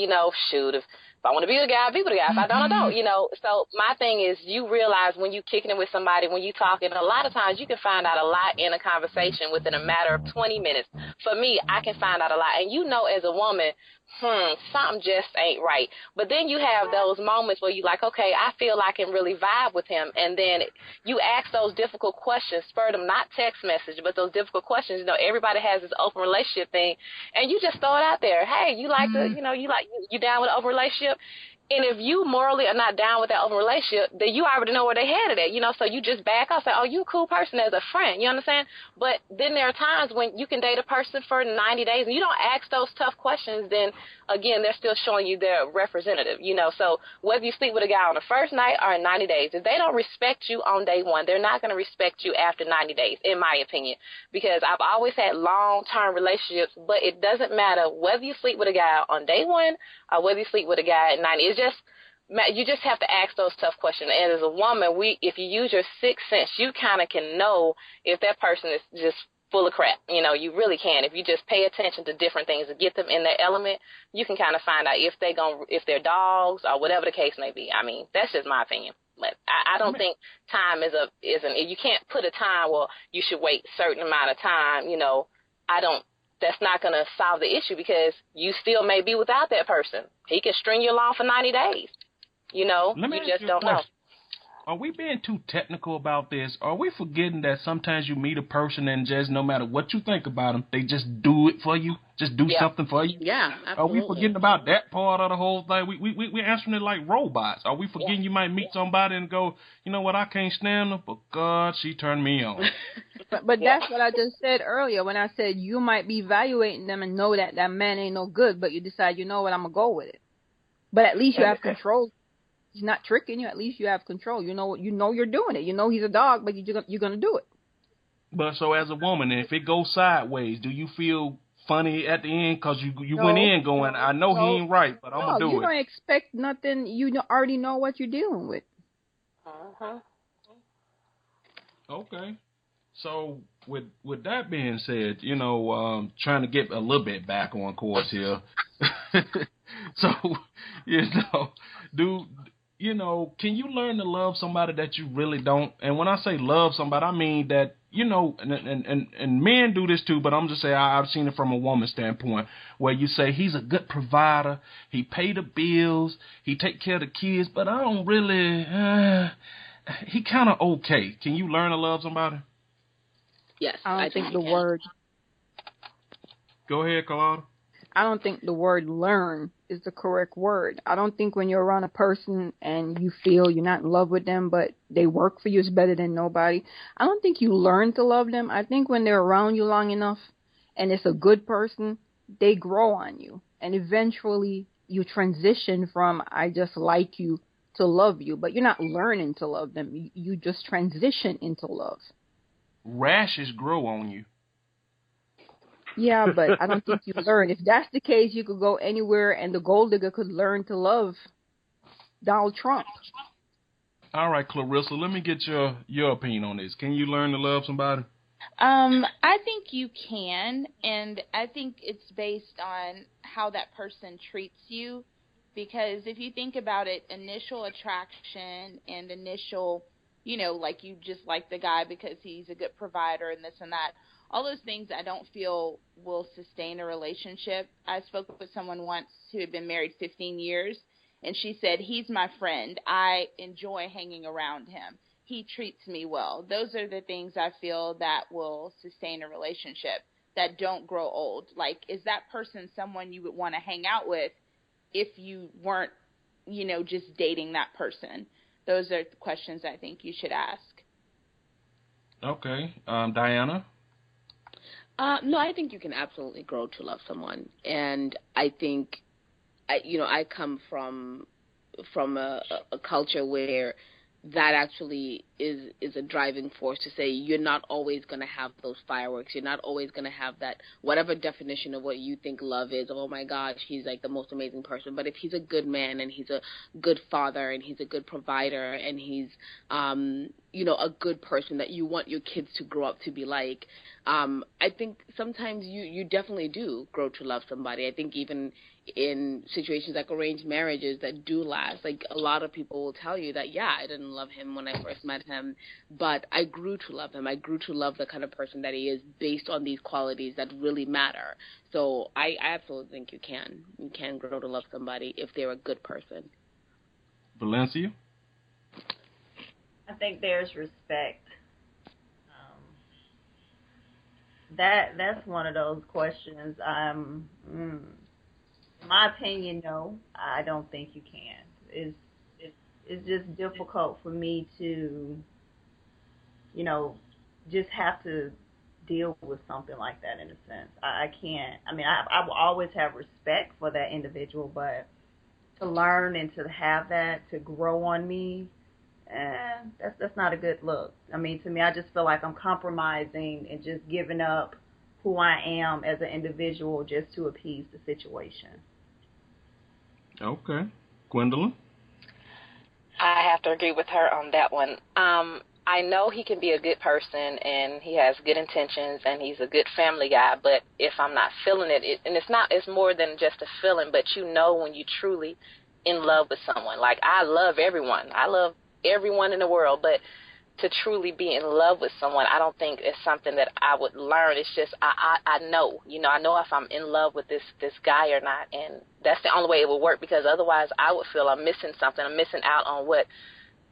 shoot, if I want to be with a guy, I'll be with a guy. If I don't, I don't. So my thing is, you realize when you kicking it with somebody, when you talking, a lot of times you can find out a lot in a conversation within a matter of 20 minutes. For me, I can find out a lot. And as a woman, something just ain't right. But then you have those moments where you like, okay, I feel I can really vibe with him. And then you ask those difficult questions, spur them, not text message, but those difficult questions. Everybody has this open relationship thing. And you just throw it out there. Hey, you like to, you down with an open relationship? And if you morally are not down with that open relationship, then you already know where they headed at, so you just back off, say, oh, you a cool person as a friend, you understand? But then there are times when you can date a person for 90 days and you don't ask those tough questions, then, again, they're still showing you their representative, So whether you sleep with a guy on the first night or in 90 days, if they don't respect you on day one, they're not going to respect you after 90 days, in my opinion, because I've always had long-term relationships, but it doesn't matter whether you sleep with a guy on day one or whether you sleep with a guy at 90. You just have to ask those tough questions. And as a woman, if you use your sixth sense, you kind of can know if that person is just full of crap. You really can. If you just pay attention to different things and get them in their element, you can kind of find out if they're dogs or whatever the case may be. I mean, that's just my opinion. But I don't think time isn't. You can't put a time. Well, you should wait a certain amount of time. That's not going to solve the issue because you still may be without that person. He can string you along for 90 days. You just don't know. Are we being too technical about this? Are we forgetting that sometimes you meet a person and just no matter what you think about them, they just do it for you? Just do something for you? Yeah, absolutely. Are we forgetting about that part of the whole thing? We're answering it like robots. Are we forgetting you might meet somebody and go, you know what, I can't stand her, but God, she turned me on. But that's what I just said earlier when I said you might be evaluating them and know that man ain't no good, but you decide, you know what, I'm going to go with it. But at least you have control. He's not tricking you. At least you have control. You know you're doing it. He's a dog, but you're going to do it. But so as a woman, if it goes sideways, do you feel funny at the end because you went in going, I know he ain't right, but I'm going to do it? You don't expect nothing. You already know what you're dealing with. Uh-huh. Okay. So with that being said, trying to get a little bit back on course here. So, can you learn to love somebody that you really don't? And when I say love somebody, I mean that, and men do this too, but I'm just saying I've seen it from a woman's standpoint, where you say he's a good provider, he pay the bills, he take care of the kids, but I don't really, he kind of okay. Can you learn to love somebody? Yes, I think the word. Go ahead, Carlotta. I don't think the word learn is the correct word. I don't think when you're around a person and you feel you're not in love with them, but they work for you, it's better than nobody. I don't think you learn to love them. I think when they're around you long enough and it's a good person, they grow on you. And eventually you transition from I just like you to love you. But you're not learning to love them. You just transition into love. Rashes grow on you. Yeah, but I don't think you learn. If that's the case, you could go anywhere and the gold digger could learn to love Donald Trump. All right, Clarissa, let me get your opinion on this. Can you learn to love somebody? I think you can, and I think it's based on how that person treats you. Because if you think about it, initial attraction and initial, like you just like the guy because he's a good provider and this and that, all those things I don't feel will sustain a relationship. I spoke with someone once who had been married 15 years, and she said, he's my friend. I enjoy hanging around him. He treats me well. Those are the things I feel that will sustain a relationship, that don't grow old. Like, is that person someone you would want to hang out with if you weren't, just dating that person? Those are the questions I think you should ask. Okay. Diana? No, I think you can absolutely grow to love someone. And I think, I come from a culture where that actually is a driving force to say you're not always going to have those fireworks. You're not always going to have that whatever definition of what you think love is. Oh, my gosh, he's like the most amazing person. But if he's a good man and he's a good father and he's a good provider and he's, a good person that you want your kids to grow up to be like, I think sometimes you definitely do grow to love somebody. I think even in situations like arranged marriages that do last, like a lot of people will tell you that, yeah, I didn't love him when I first met him, but I grew to love him. I grew to love the kind of person that he is based on these qualities that really matter. So I absolutely think you can grow to love somebody if they're a good person. Valencia? I think there's respect. That's one of those questions. In my opinion, no, I don't think you can. It's just difficult for me to, just have to deal with something like that in a sense. I can't. I mean, I will always have respect for that individual, but to learn and to have that to grow on me, that's not a good look. I mean, to me, I just feel like I'm compromising and just giving up who I am as an individual just to appease the situation. Okay. Gwendolyn? I have to agree with her on that one. I know he can be a good person and he has good intentions and he's a good family guy, but if I'm not feeling it, and it's more than just a feeling, but when you truly in love with someone. Like, I love everyone. I love everyone in the world, but to truly be in love with someone, I don't think it's something that I would learn. It's just I know, I know if I'm in love with this guy or not, and that's the only way it would work, because otherwise I would feel I'm missing something. I'm missing out on what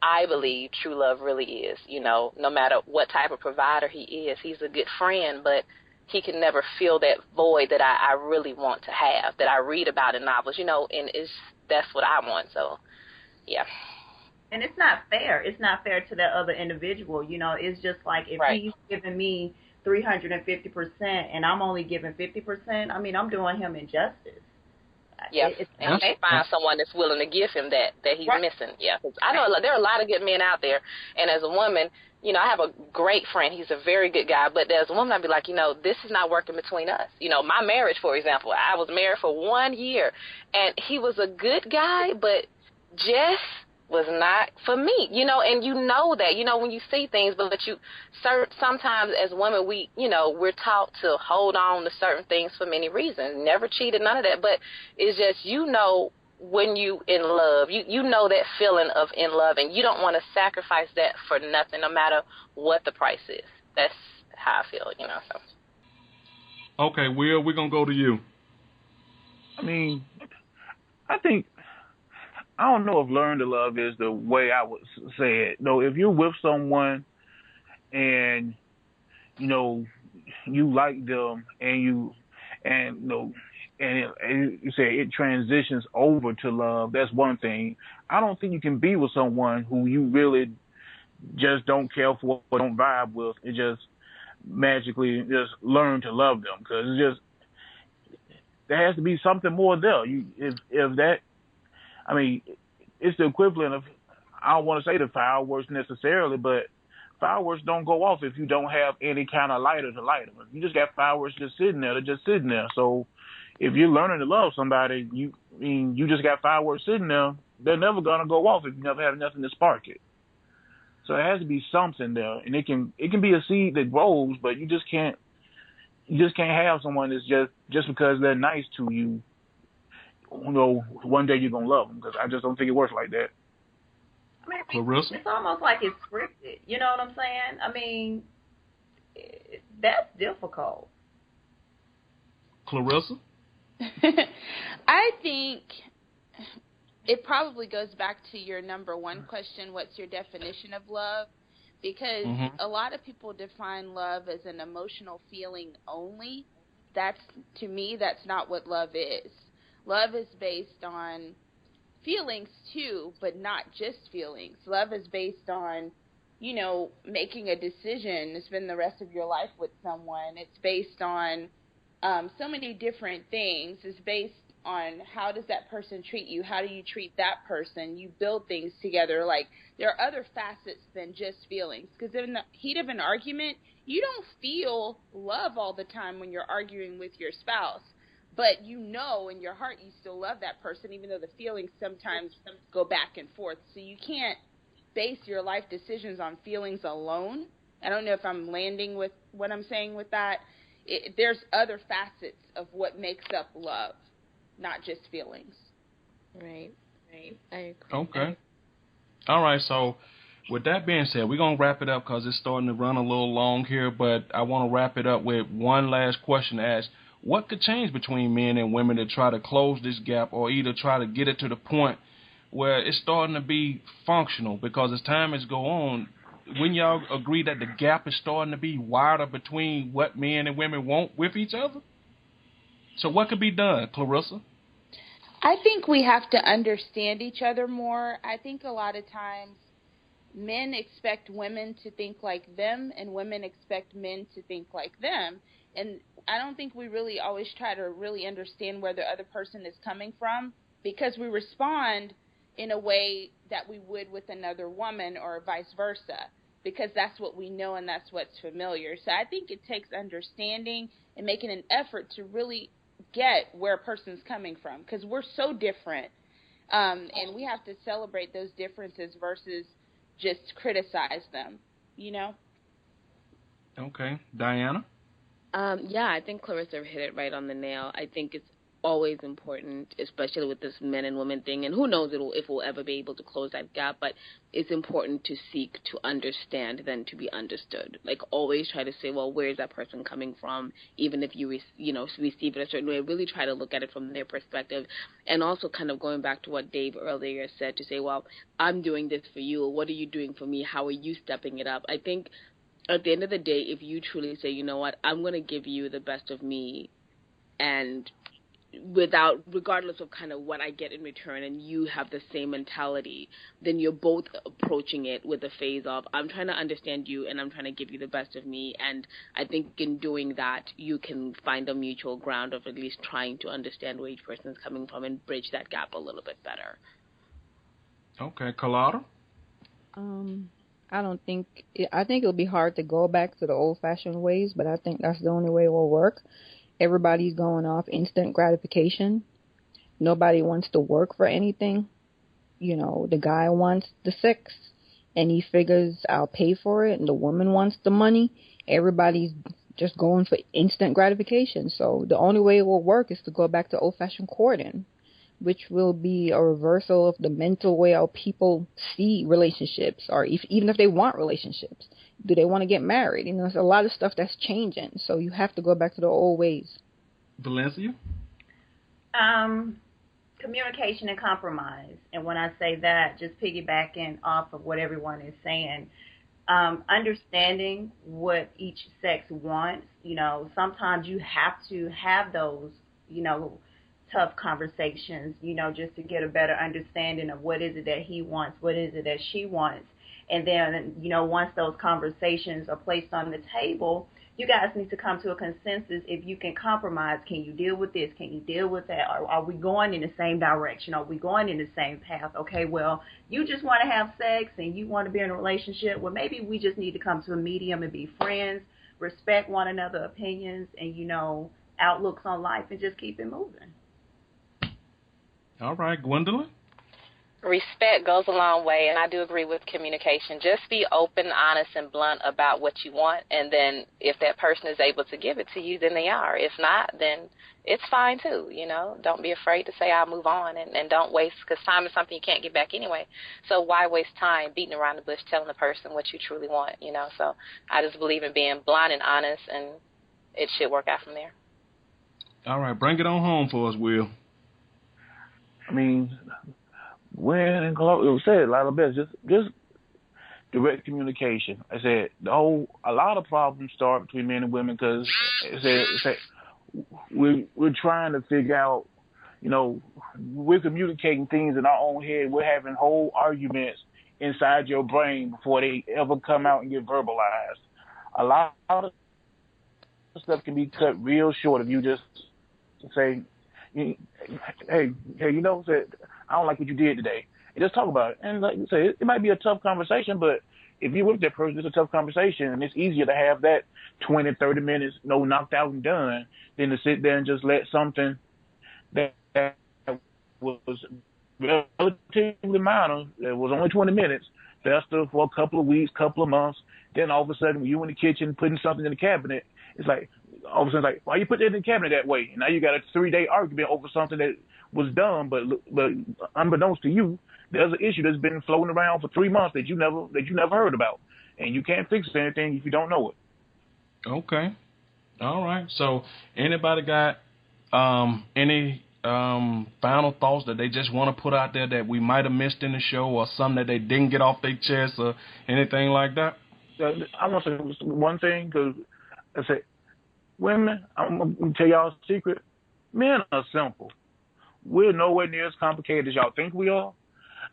I believe true love really is. No matter what type of provider he is, he's a good friend, but he can never fill that void that I really want to have, that I read about in novels, and that's what I want. So, yeah. And it's not fair. It's not fair to that other individual. It's just like if right. He's giving me 350% and I'm only giving 50%, I mean, I'm doing him injustice. Yeah, and he may find someone that's willing to give him that he's right. missing. Yeah, cause I know there are a lot of good men out there, and as a woman, I have a great friend. He's a very good guy, but as a woman, I'd be like, this is not working between us. My marriage, for example, I was married for 1 year, and he was a good guy, but just was not for me, and that, when you see things, but sometimes as women, we're taught to hold on to certain things for many reasons. Never cheated, none of that, but it's just, when you in love, you know that feeling of in love, and you don't want to sacrifice that for nothing, no matter what the price is. That's how I feel, so. Okay, Will, we're going to go to you. I mean, I don't know if learn to love is the way I would say it. No, if you're with someone and, you like them and you say it transitions over to love, that's one thing. I don't think you can be with someone who you really just don't care for or don't vibe with and just magically just learn to love them, because it's just, there has to be something more there. If that, I mean, it's the equivalent of, I don't want to say the fireworks necessarily, but fireworks don't go off if you don't have any kind of lighter to light them. If you just got fireworks just sitting there, they're just sitting there. So if you're learning to love somebody, you just got fireworks sitting there, they're never gonna go off if you never have nothing to spark it. So there has to be something there, and it can be a seed that grows, but you just can't have someone that's just because they're nice to you. You know, one day you're gonna love them, because I just don't think it works like that. I mean, Clarissa? it's almost like it's scripted. You know what I'm saying? I mean, that's difficult. Clarissa? I think it probably goes back to your number one question, what's your definition of love? Because a lot of people define love as an emotional feeling only. To me, that's not what love is. Love is based on feelings too, but not just feelings. Love is based on, making a decision to spend the rest of your life with someone. It's based on so many different things. It's based on how does that person treat you? How do you treat that person? You build things together. Like, there are other facets than just feelings. Because in the heat of an argument, you don't feel love all the time when you're arguing with your spouse. But in your heart you still love that person, even though the feelings sometimes go back and forth. So you can't base your life decisions on feelings alone. I don't know if I'm landing with what I'm saying with that. There's other facets of what makes up love, not just feelings. Right. I agree. Okay. All right, so with that being said, we're going to wrap it up because it's starting to run a little long here, but I want to wrap it up with one last question to ask. What could change between men and women to try to close this gap, or either try to get it to the point where it's starting to be functional? Because as time has gone on, wouldn't y'all agree that the gap is starting to be wider between what men and women want with each other? So what could be done, Clarissa? I think we have to understand each other more. I think a lot of times men expect women to think like them, and women expect men to think like them. And I don't think we really always try to really understand where the other person is coming from, because we respond in a way that we would with another woman, or vice versa, because that's what we know and that's what's familiar. So I think it takes understanding and making an effort to really get where a person's coming from, because we're so different, and we have to celebrate those differences versus just criticize them, Okay. Diana? Yeah, I think Clarissa hit it right on the nail. I think it's always important, especially with this men and women thing, and who knows if we'll ever be able to close that gap, but it's important to seek to understand than to be understood. Like, always try to say, well, where is that person coming from? Even if you receive it a certain way, really try to look at it from their perspective. And also kind of going back to what Dave earlier said, to say, well, I'm doing this for you, what are you doing for me? How are you stepping it up? I think at the end of the day, if you truly say, you know what, I'm going to give you the best of me, and regardless of kind of what I get in return, and you have the same mentality, then you're both approaching it with a phase of, I'm trying to understand you and I'm trying to give you the best of me. And I think in doing that, you can find a mutual ground of at least trying to understand where each person is coming from and bridge that gap a little bit better. Okay. Carlotta? I think it'll be hard to go back to the old-fashioned ways, but I think that's the only way it will work. Everybody's going off instant gratification. Nobody wants to work for anything. The guy wants the sex, and he figures I'll pay for it, and the woman wants the money. Everybody's just going for instant gratification. So the only way it will work is to go back to old-fashioned courting, which will be a reversal of the mental way how people see relationships, or even if they want relationships. Do they want to get married? There's a lot of stuff that's changing, so you have to go back to the old ways. Valencia? Communication and compromise. And when I say that, just piggybacking off of what everyone is saying, understanding what each sex wants. Sometimes you have to have those, tough conversations, just to get a better understanding of what is it that he wants, what is it that she wants. And then, once those conversations are placed on the table, you guys need to come to a consensus. If you can compromise, can you deal with this? Can you deal with that? Are we going in the same direction? Are we going in the same path? Okay, well, you just want to have sex and you want to be in a relationship. Well, maybe we just need to come to a medium and be friends, respect one another's opinions and, outlooks on life, and just keep it moving. All right, Gwendolyn? Respect goes a long way, and I do agree with communication. Just be open, honest, and blunt about what you want, and then if that person is able to give it to you, then they are. If not, then it's fine too, you know. Don't be afraid to say I'll move on, and don't waste, because time is something you can't get back anyway. So why waste time beating around the bush telling the person what you truly want, you know. So I just believe in being blunt and honest, and it should work out from there. All right, bring it on home for us, Will. I mean, when it was said a lot of best, just direct communication. I said a lot of problems start between men and women because we're trying to figure out, you know, we're communicating things in our own head. We're having whole arguments inside your brain before they ever come out and get verbalized. A lot of stuff can be cut real short if you just say, hey, you know, I don't like what you did today. And just talk about it. And like you say, it might be a tough conversation, but if you're with that person, it's a tough conversation, and it's easier to have that 20, 30 minutes, knocked out and done, than to sit there and just let something that was relatively minor, that was only 20 minutes, fester for a couple of weeks, couple of months. Then all of a sudden, when you're in the kitchen putting something in the cabinet, it's like, all of a sudden, like, why you put that in the cabinet that way? And now you got a 3-day argument over something that was done, but unbeknownst to you, there's an issue that's been floating around for 3 months that you never heard about, and you can't fix anything if you don't know it. Okay, all right. So, anybody got any final thoughts that they just want to put out there that we might have missed in the show, or something that they didn't get off their chest, or anything like that? I want to say one thing, because I said, women, I'm going to tell y'all a secret. Men are simple. We're nowhere near as complicated as y'all think we are.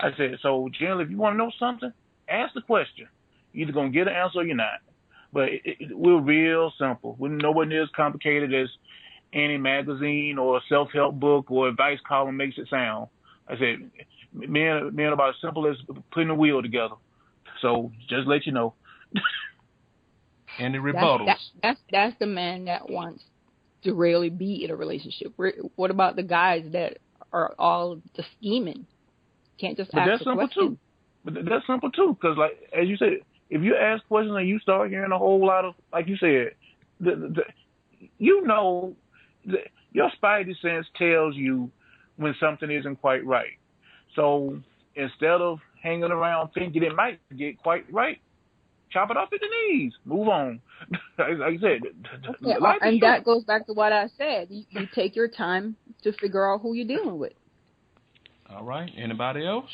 I said, so generally, if you want to know something, ask the question. You're either going to get an answer or you're not. But we're real simple. We're nowhere near as complicated as any magazine or self-help book or advice column makes it sound. I said, men are about as simple as putting a wheel together. So just let you know. Any rebuttals? That's the man that wants to really be in a relationship. What about the guys that are all just scheming? Can't just ask a question. But that's simple too, because like as you said, if you ask questions and you start hearing a whole lot of, like you said, your spidey sense tells you when something isn't quite right. So instead of hanging around thinking it might get quite right, chop it off at the knees. Move on. Like I said, and that goes back to what I said. You take your time to figure out who you're dealing with. All right. Anybody else?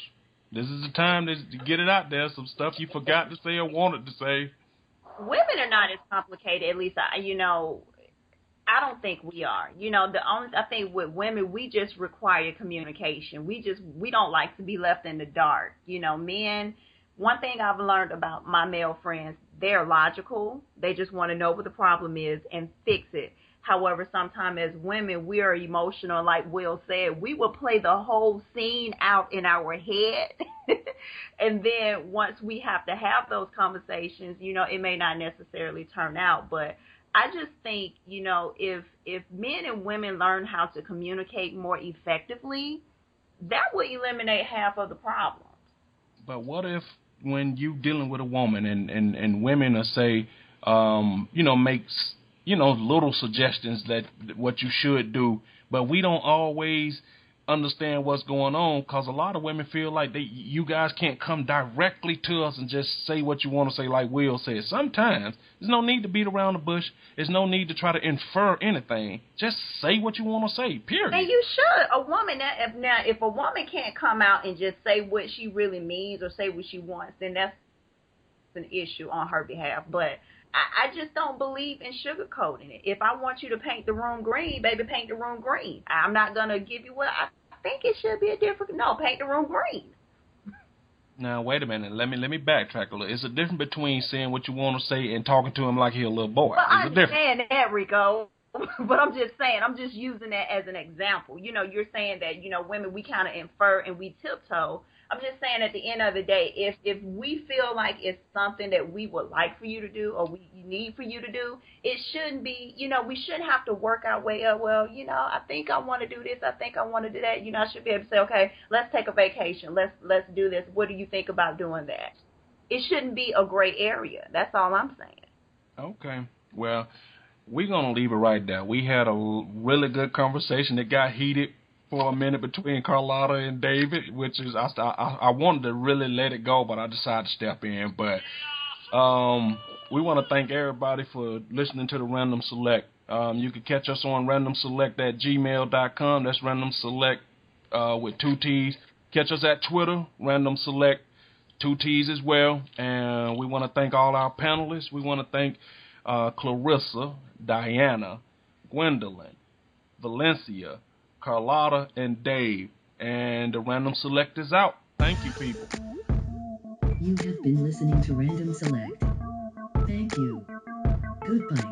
This is the time to get it out there. Some stuff you forgot to say or wanted to say. Women are not as complicated. At least, I don't think we are. I think with women, we just require communication. We don't like to be left in the dark. Men. One thing I've learned about my male friends, they're logical. They just want to know what the problem is and fix it. However, sometimes as women, we are emotional. Like Will said, we will play the whole scene out in our head. And then once we have to have those conversations, it may not necessarily turn out. But I just think, if men and women learn how to communicate more effectively, that would eliminate half of the problems. But what if when you dealing with a woman and women are say, makes, little suggestions that what you should do, but we don't always understand what's going on, because a lot of women feel like you guys can't come directly to us and just say what you want to say, like Will said. Sometimes there's no need to beat around the bush. There's no need to try to infer anything. Just say what you want to say, period. And you should. A woman, if a woman can't come out and just say what she really means or say what she wants, then that's an issue on her behalf. But I just don't believe in sugarcoating it. If I want you to paint the room green, baby, paint the room green. I'm not going to give you what I think it should be paint the room green. Now, wait a minute. Let me backtrack a little. It's a difference between saying what you want to say and talking to him like he's a little boy. Well, I understand that, Rico. But I'm just saying, I'm just using that as an example. You're saying that, women, we kind of infer and we tiptoe. I'm just saying at the end of the day, if we feel like it's something that we would like for you to do or we need for you to do, it shouldn't be, we shouldn't have to work our way up. Well, I think I want to do this. I think I want to do that. I should be able to say, okay, let's take a vacation. Let's do this. What do you think about doing that? It shouldn't be a gray area. That's all I'm saying. Okay. Well, we're going to leave it right there. We had a really good conversation that got heated for a minute between Carlotta and David, which is, I wanted to really let it go, but I decided to step in. But we want to thank everybody for listening to the Random Select. You can catch us on randomselect@gmail.com. That's Random Select with 2 T's. Catch us at Twitter, Random Select, 2 T's as well. And we want to thank all our panelists. We want to thank Clarissa, Diana, Gwendolyn, Valencia, Carlotta, and Dave. And the Random Select is out. Thank you, people. You have been listening to Random Select. Thank you. Goodbye.